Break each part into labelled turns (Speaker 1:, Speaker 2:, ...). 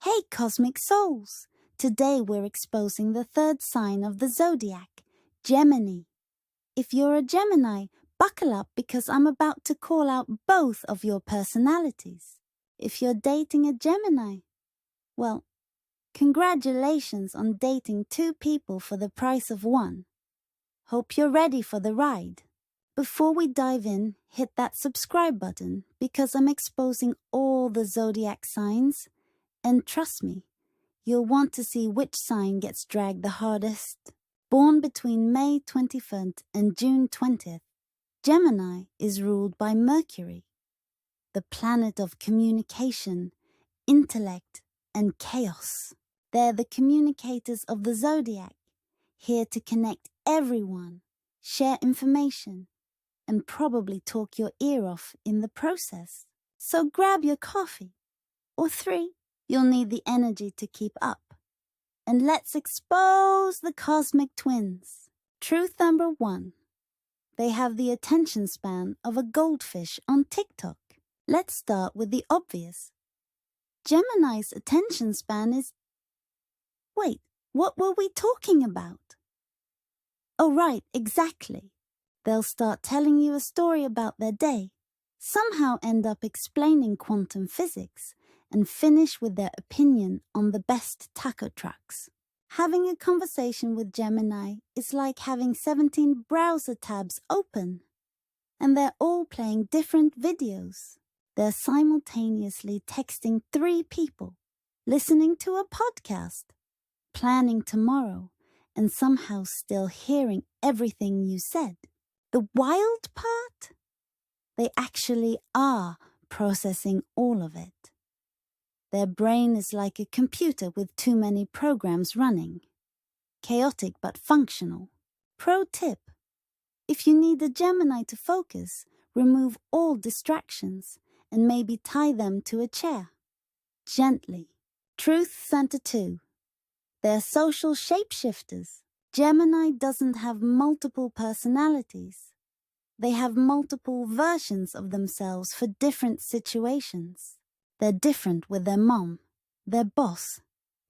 Speaker 1: Hey cosmic souls! Today we're exposing the third sign of the Zodiac, Gemini. If you're a Gemini, buckle up because I'm about to call out both of your personalities. If you're dating a Gemini, well, congratulations on dating two people for the price of one. Hope you're ready for the ride. Before we dive in, hit that subscribe button because I'm exposing all the Zodiac signs. And trust me, you'll want to see which sign gets dragged the hardest. Born between May 21st and June 20th, Gemini is ruled by Mercury, the planet of communication, intellect, and chaos. They're the communicators of the Zodiac, here to connect everyone, share information, and probably talk your ear off in the process. So grab your coffee, or three. You'll need the energy to keep up. And let's expose the cosmic twins. Truth number 1. They have the attention span of a goldfish on TikTok. Let's start with the obvious. Gemini's attention span is... Wait, what were we talking about? Oh right, exactly. They'll start telling you a story about their day, somehow end up explaining quantum physics, and finish with their opinion on the best taco trucks. Having a conversation with Gemini is like having 17 browser tabs open, and they're all playing different videos. They're simultaneously texting 3 people, listening to a podcast, planning tomorrow, and somehow still hearing everything you said. The wild part? They actually are processing all of it. Their brain is like a computer with too many programs running. Chaotic but functional. Pro tip: if you need a Gemini to focus, remove all distractions and maybe tie them to a chair. Gently. Truth center 2. They're social shapeshifters. Gemini doesn't have multiple personalities. They have multiple versions of themselves for different situations. They're different with their mom, their boss,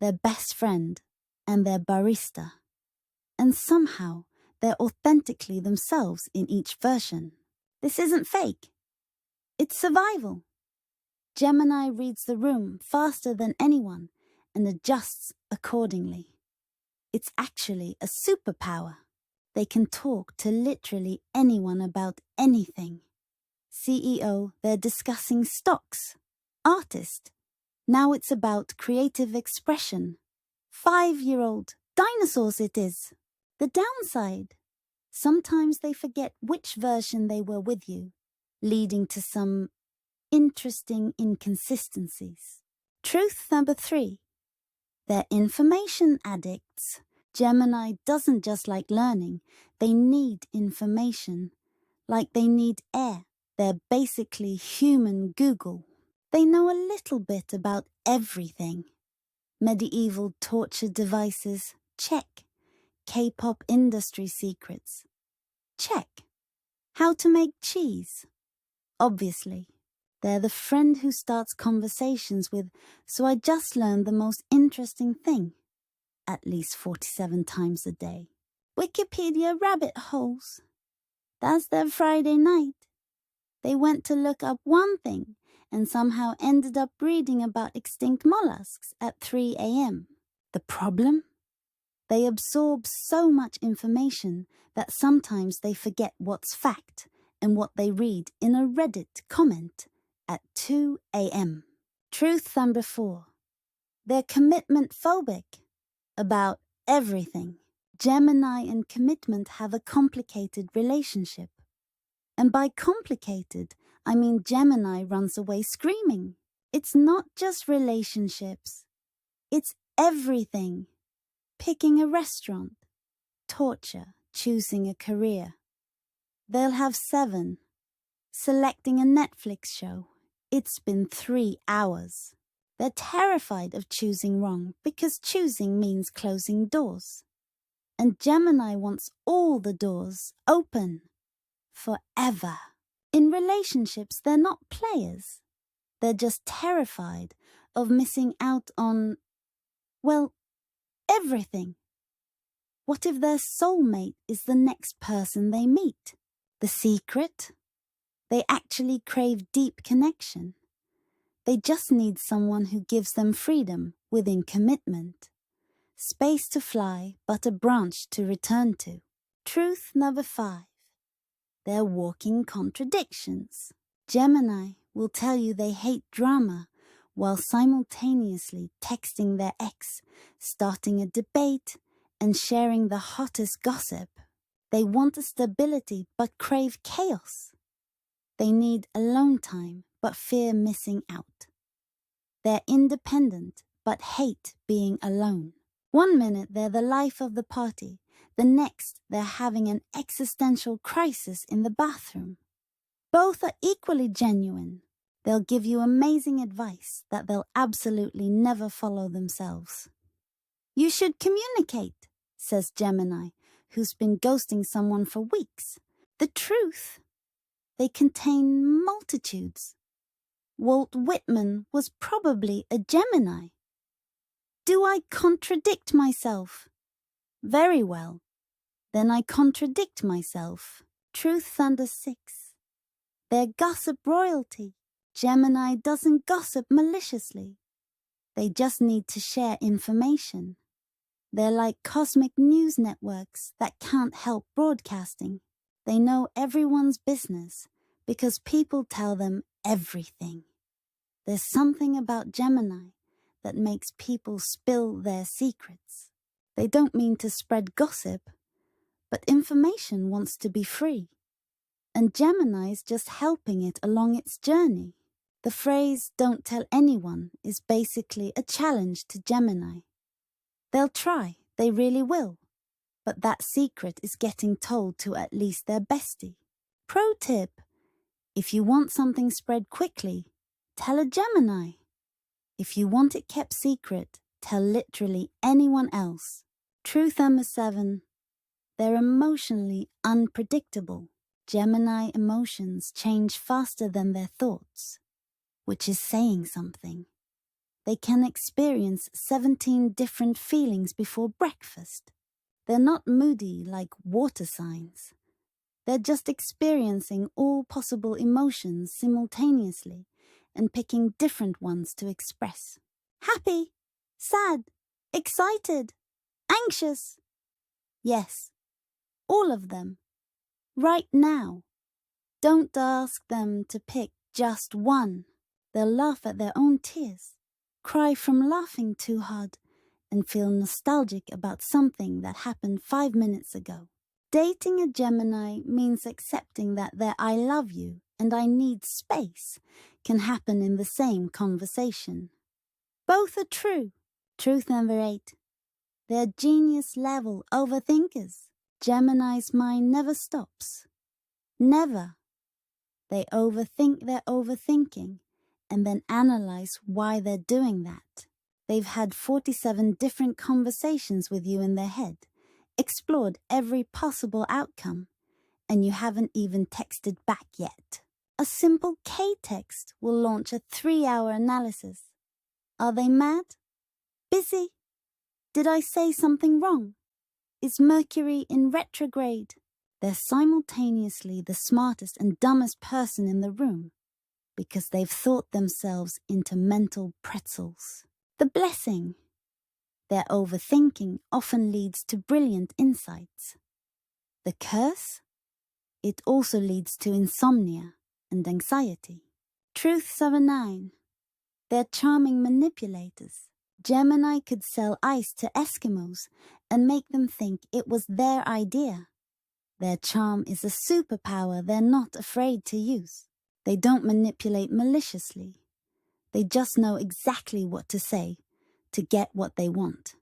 Speaker 1: their best friend, and their barista. And somehow, they're authentically themselves in each version. This isn't fake. It's survival. Gemini reads the room faster than anyone and adjusts accordingly. It's actually a superpower. They can talk to literally anyone about anything. CEO, they're discussing stocks. Artist, now it's about creative expression. 5-year-old, dinosaurs it is. The downside, sometimes they forget which version they were with you, leading to some interesting inconsistencies. Truth number 3. They're information addicts. Gemini doesn't just like learning, they need information. Like they need air. They're basically human Google. They know a little bit about everything. Medieval torture devices, check. K-pop industry secrets, check. How to make cheese, obviously. They're the friend who starts conversations with, so I just learned the most interesting thing, at least 47 times a day. Wikipedia rabbit holes. That's their Friday night. They went to look up one thing and somehow ended up reading about extinct mollusks at 3 a.m. The problem? They absorb so much information that sometimes they forget what's fact and what they read in a Reddit comment at 2 a.m. Truth number 4. They're commitment-phobic about everything. Gemini and commitment have a complicated relationship. And by complicated, I mean Gemini runs away screaming. It's not just relationships. It's everything. Picking a restaurant. Torture. Choosing a career. They'll have 7. Selecting a Netflix show. It's been 3 hours. They're terrified of choosing wrong because choosing means closing doors. And Gemini wants all the doors open. Forever. In relationships, they're not players. They're just terrified of missing out on, well, everything. What if their soulmate is the next person they meet? The secret? They actually crave deep connection. They just need someone who gives them freedom within commitment. Space to fly, but a branch to return to. Truth number 5. They're walking contradictions. Gemini will tell you they hate drama while simultaneously texting their ex, starting a debate, and sharing the hottest gossip. They want stability but crave chaos. They need alone time but fear missing out. They're independent but hate being alone. One minute they're the life of the party, the next they're having an existential crisis in the bathroom. Both are equally genuine. They'll give you amazing advice that they'll absolutely never follow themselves. You should communicate, says Gemini, who's been ghosting someone for weeks. The truth? They contain multitudes. Walt Whitman was probably a Gemini. Do I contradict myself? Very well. Then I contradict myself. Truth under 6. They're gossip royalty. Gemini doesn't gossip maliciously. They just need to share information. They're like cosmic news networks that can't help broadcasting. They know everyone's business because people tell them everything. There's something about Gemini that makes people spill their secrets. They don't mean to spread gossip, but information wants to be free. And Gemini's just helping it along its journey. The phrase, "don't tell anyone," is basically a challenge to Gemini. They'll try, they really will, but that secret is getting told to at least their bestie. Pro tip, if you want something spread quickly, tell a Gemini. If you want it kept secret, tell literally anyone else. Truth number 7, they're emotionally unpredictable. Gemini emotions change faster than their thoughts, which is saying something. They can experience 17 different feelings before breakfast. They're not moody like water signs. They're just experiencing all possible emotions simultaneously and picking different ones to express. Happy, sad, excited, anxious. Yes, all of them. Right now. Don't ask them to pick just one. They'll laugh at their own tears, cry from laughing too hard, and feel nostalgic about something that happened 5 minutes ago. Dating a Gemini means accepting that their "I love you" and "I need space" can happen in the same conversation. Both are true. Truth number 8. They're genius-level overthinkers. Gemini's mind never stops. Never. They overthink their overthinking and then analyze why they're doing that. They've had 47 different conversations with you in their head, explored every possible outcome, and you haven't even texted back yet. A simple K-text will launch a 3-hour analysis. Are they mad? Busy? Did I say something wrong? Is Mercury in retrograde? They're simultaneously the smartest and dumbest person in the room because they've thought themselves into mental pretzels. The blessing. Their overthinking often leads to brilliant insights. The curse? It also leads to insomnia and anxiety. Truth number 9. They're charming manipulators. Gemini could sell ice to Eskimos and make them think it was their idea. Their charm is a superpower they're not afraid to use. They don't manipulate maliciously. They just know exactly what to say to get what they want.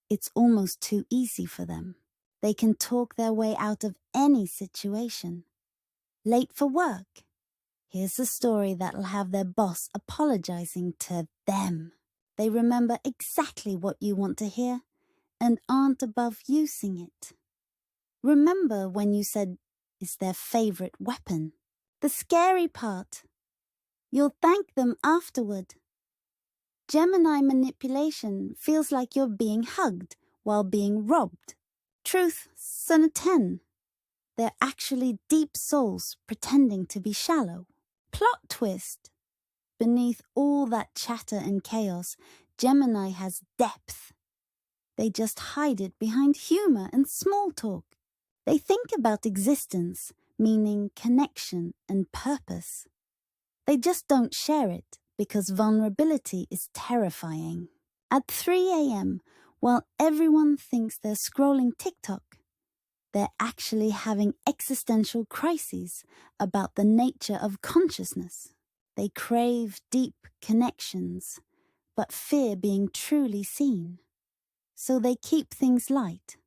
Speaker 1: It's almost too easy for them. They can talk their way out of any situation. Late for work? Here's a story that'll have their boss apologizing to them. They remember exactly what you want to hear and aren't above using it. Remember when you said it's their favorite weapon. The scary part. You'll thank them afterward. Gemini manipulation feels like you're being hugged while being robbed. Truth's a 10. They're actually deep souls pretending to be shallow. Plot twist. Beneath all that chatter and chaos, Gemini has depth. They just hide it behind humor and small talk. They think about existence, meaning connection and purpose. They just don't share it because vulnerability is terrifying. At 3 a.m., while everyone thinks they're scrolling TikTok, they're actually having existential crises about the nature of consciousness. They crave deep connections, but fear being truly seen. So they keep things light,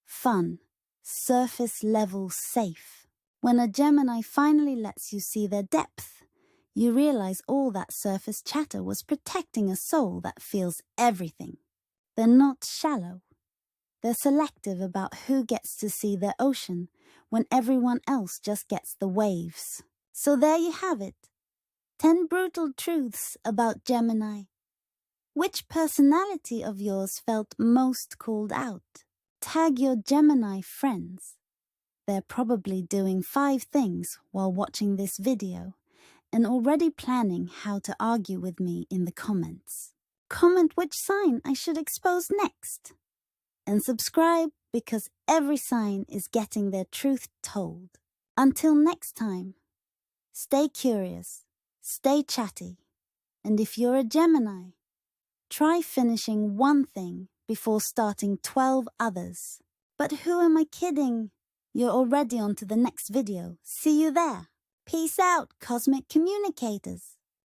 Speaker 1: fun, surface level safe. When a Gemini finally lets you see their depth, you realize all that surface chatter was protecting a soul that feels everything. They're not shallow. They're selective about who gets to see their ocean when everyone else just gets the waves. So there you have it. 10 brutal truths about Gemini. Which personality of yours felt most called out? Tag your Gemini friends. They're probably doing 5 things while watching this video and already planning how to argue with me in the comments. Comment which sign I should expose next. And subscribe because every sign is getting their truth told. Until next time, stay curious, stay chatty, and if you're a Gemini, try finishing one thing before starting 12 others. But who am I kidding? You're already on to the next video. See you there. Peace out, cosmic communicators.